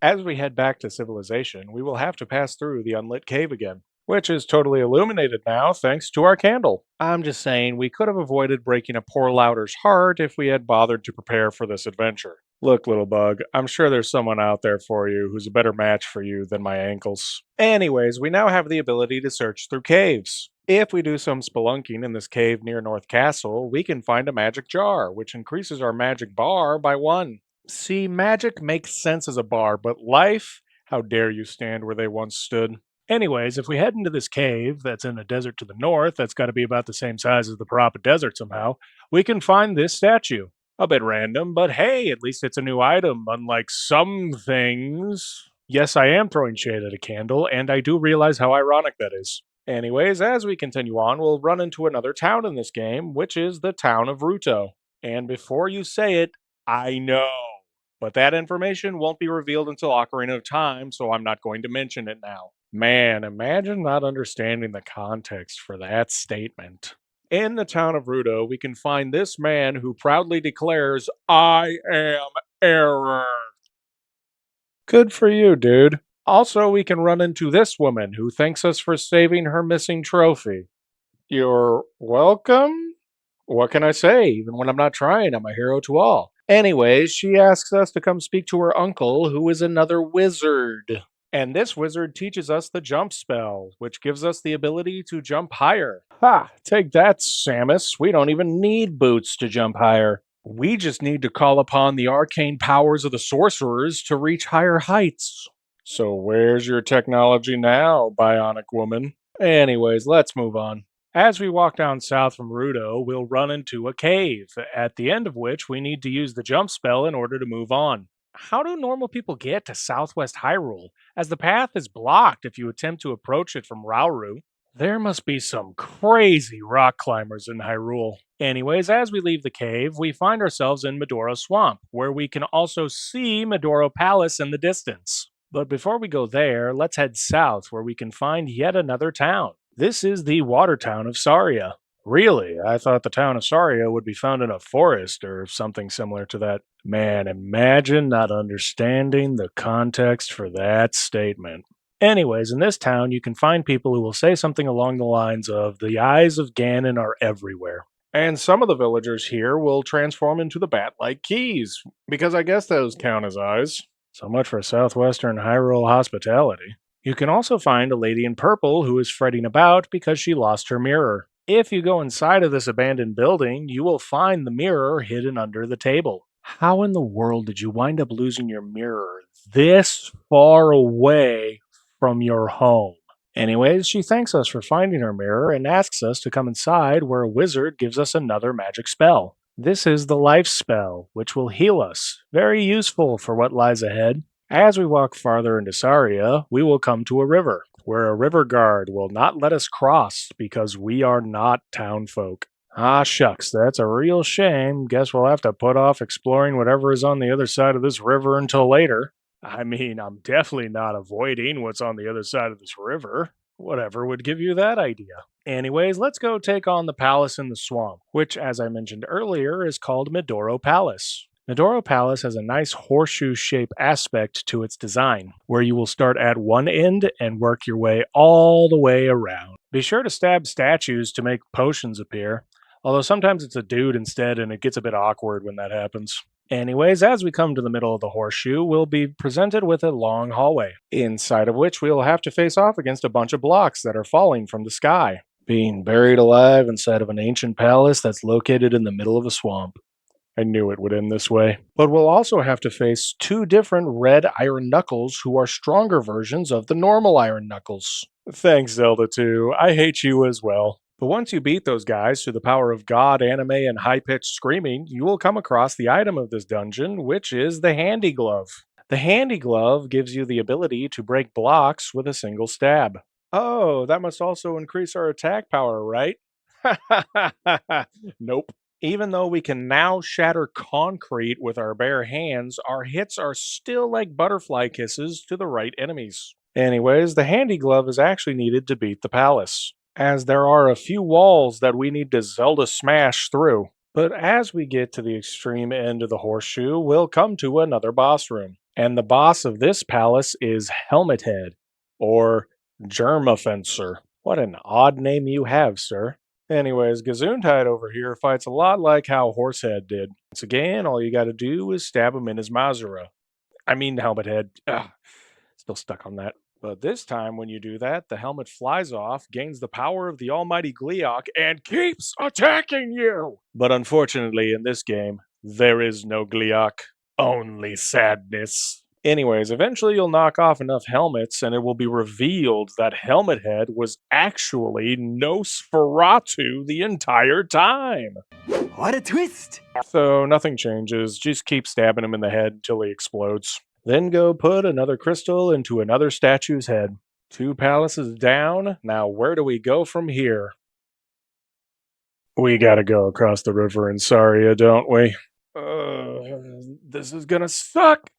As we head back to civilization, we will have to pass through the unlit cave again, which is totally illuminated now thanks to our candle. I'm just saying we could have avoided breaking a poor Louder's heart if we had bothered to prepare for this adventure. Look, little bug, I'm sure there's someone out there for you who's a better match for you than my ankles. Anyways, we now have the ability to search through caves. If we do some spelunking in this cave near North Castle, we can find a magic jar, which increases our magic bar by 1. See, magic makes sense as a bar, but life? How dare you stand where they once stood? Anyways, if we head into this cave that's in a desert to the north, that's got to be about the same size as the Parappa Desert somehow, we can find this statue. A bit random, but hey, at least it's a new item, unlike some things. Yes, I am throwing shade at a candle, and I do realize how ironic that is. Anyways, as we continue on, we'll run into another town in this game, which is the town of Ruto. And before you say it, I know. But that information won't be revealed until Ocarina of Time, so I'm not going to mention it now. Man, imagine not understanding the context for that statement. In the town of Rudo, we can find this man who proudly declares, I am error. Good for you, dude. Also, we can run into this woman who thanks us for saving her missing trophy. You're welcome? What can I say? Even when I'm not trying, I'm a hero to all. Anyways, she asks us to come speak to her uncle, who is another wizard. And this wizard teaches us the jump spell, which gives us the ability to jump higher. Ha! Take that, Samus. We don't even need boots to jump higher. We just need to call upon the arcane powers of the sorcerers to reach higher heights. So, where's your technology now, Bionic Woman? Anyways, let's move on. As we walk down south from Rudo, we'll run into a cave, at the end of which we need to use the jump spell in order to move on. How do normal people get to southwest Hyrule, as the path is blocked if you attempt to approach it from Rauru? There must be some crazy rock climbers in Hyrule. Anyways, as we leave the cave, we find ourselves in Midoro Swamp, where we can also see Midoro Palace in the distance. But before we go there, let's head south where we can find yet another town. This is the water town of Saria. Really? I thought the town of Saria would be found in a forest or something similar to that. Man, imagine not understanding the context for that statement. Anyways, in this town, you can find people who will say something along the lines of, the eyes of Ganon are everywhere. And some of the villagers here will transform into the bat like keys, because I guess those count as eyes. So much for southwestern Hyrule hospitality. You can also find a lady in purple who is fretting about because she lost her mirror. If you go inside of this abandoned building, you will find the mirror hidden under the table. How in the world did you wind up losing your mirror this far away from your home? Anyways, she thanks us for finding her mirror and asks us to come inside where a wizard gives us another magic spell. This is the life spell, which will heal us. Very useful for what lies ahead. As we walk farther into Saria, we will come to a river, where a river guard will not let us cross because we are not townfolk. Ah, shucks, that's a real shame. Guess we'll have to put off exploring whatever is on the other side of this river until later. I mean, I'm definitely not avoiding what's on the other side of this river. Whatever would give you that idea? Anyways, let's go take on the palace in the swamp, which, as I mentioned earlier, is called Midoro Palace. Midoro Palace has a nice horseshoe shape aspect to its design, where you will start at one end and work your way all the way around. Be sure to stab statues to make potions appear, although sometimes it's a dude instead and it gets a bit awkward when that happens. Anyways, as we come to the middle of the horseshoe, we'll be presented with a long hallway, inside of which we'll have to face off against a bunch of blocks that are falling from the sky, being buried alive inside of an ancient palace that's located in the middle of a swamp. I knew it would end this way. But we'll also have to face two different red iron knuckles who are stronger versions of the normal iron knuckles. Thanks, Zelda 2. I hate you as well. But once you beat those guys through the power of God, anime, and high pitched screaming, you will come across the item of this dungeon, which is the Handy Glove. The Handy Glove gives you the ability to break blocks with a single stab. Oh, that must also increase our attack power, right? Nope. Even though we can now shatter concrete with our bare hands, our hits are still like butterfly kisses to the right enemies. Anyways, the Handy Glove is actually needed to beat the palace, as there are a few walls that we need to Zelda smash through. But as we get to the extreme end of the horseshoe, we'll come to another boss room. And the boss of this palace is Helmet Head, or Germafencer. What an odd name you have, sir. Anyways, Gesundheit over here fights a lot like how Horsehead did. Once again, all you gotta do is stab him in his Mazura. I mean, Helmet Head. Ugh, still stuck on that. But this time, when you do that, the helmet flies off, gains the power of the almighty Gleeok, and keeps attacking you! But unfortunately, in this game, there is no Gleeok, only sadness. Anyways, eventually you'll knock off enough helmets, and it will be revealed that Helmet Head was actually Nosferatu the entire time. What a twist! So nothing changes, just keep stabbing him in the head until he explodes. Then go put another crystal into another statue's head. 2 palaces down, now where do we go from here? We gotta go across the river in Saria, don't we? This is gonna suck!